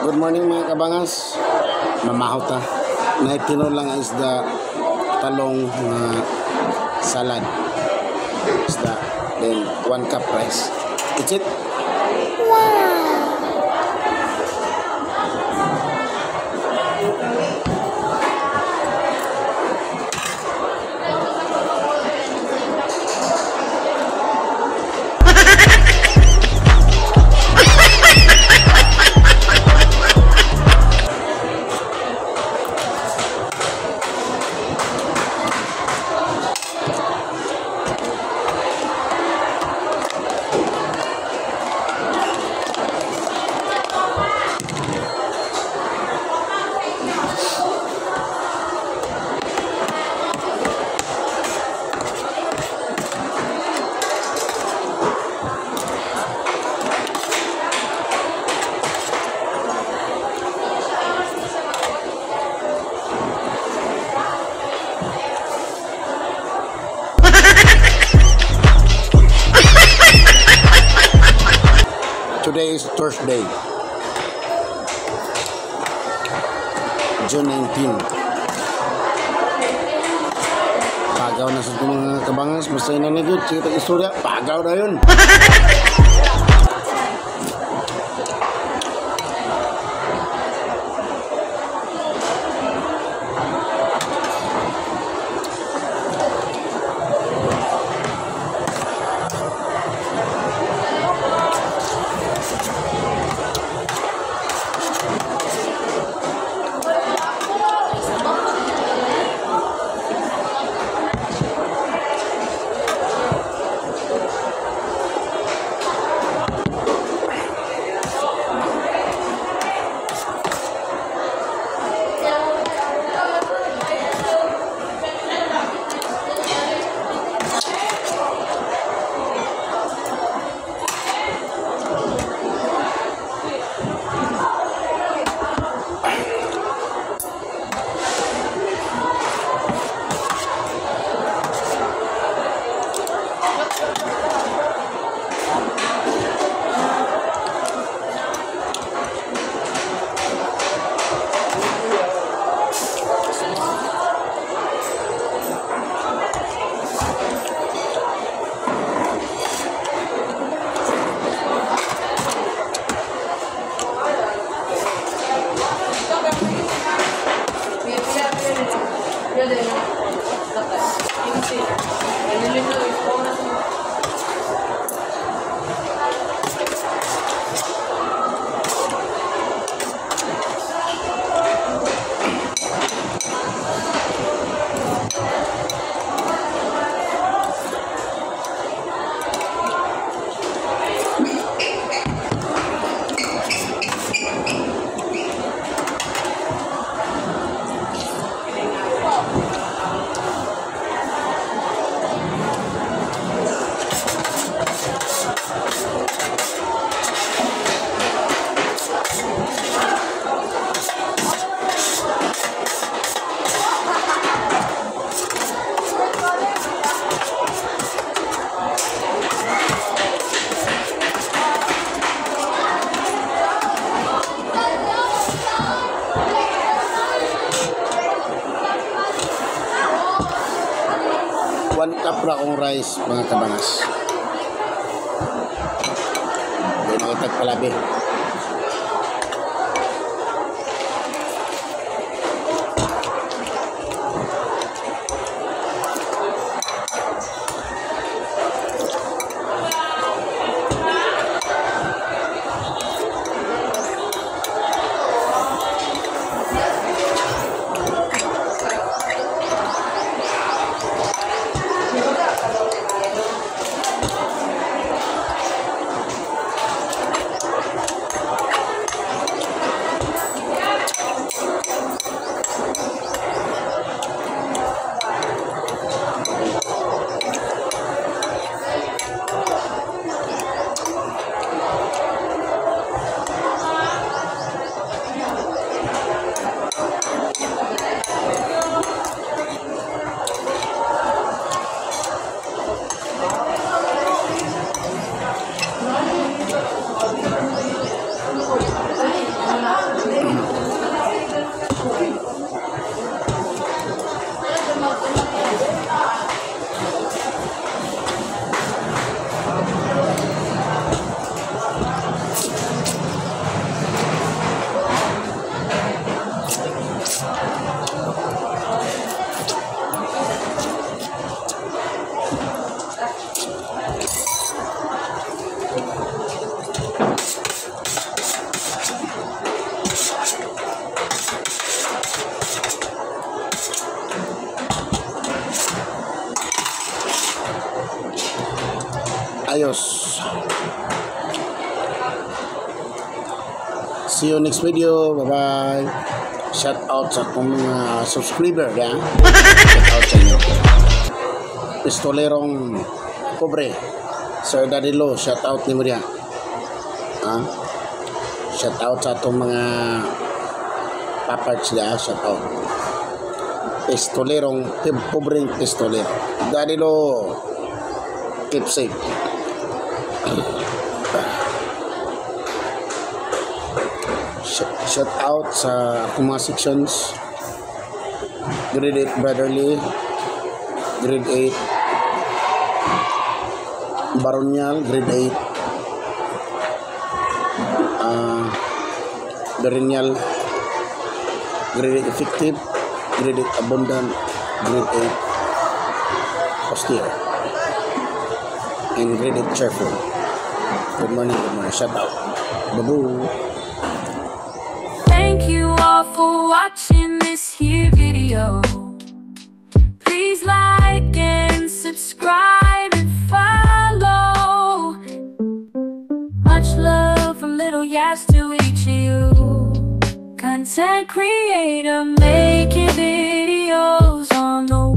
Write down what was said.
Good morning mga kabangas. Mamahaw ta. Naitino lang isda, talong, salad. Isda. Then 1 cup rice. That's it. Wow! Today is Thursday, June 19. Pagaw na sa mga kabangas, basta yun na good. Sige istorya, pagaw na yun. One cup ra kong rice mga kabangas. Hindi makitagpalabi. See you next video. Bye-bye. Shout out sa akong mga subscriber. Ya? Shout out sa inyo. Pistolerong Pobre. Sir Daddy Lo, shout out ni Maria. Shout out sa itong mga paparts niya. Shout out. Pistolerong Pobreng Pistolero. Daddy Lo, keep safe. Shout out sa akong mga sections. Grade 8 Brotherly, Grade 8 Baronial, Grade 8 Baronial, Grade 8 Effective, Grade 8 Abundant, Grade 8 Austere, and Grade 8 Cheerful. Good morning, shout out. Babu. Thank you all for watching this here video. Please like and subscribe and follow. Much love from Little Yas to each of you. Content creator making videos on the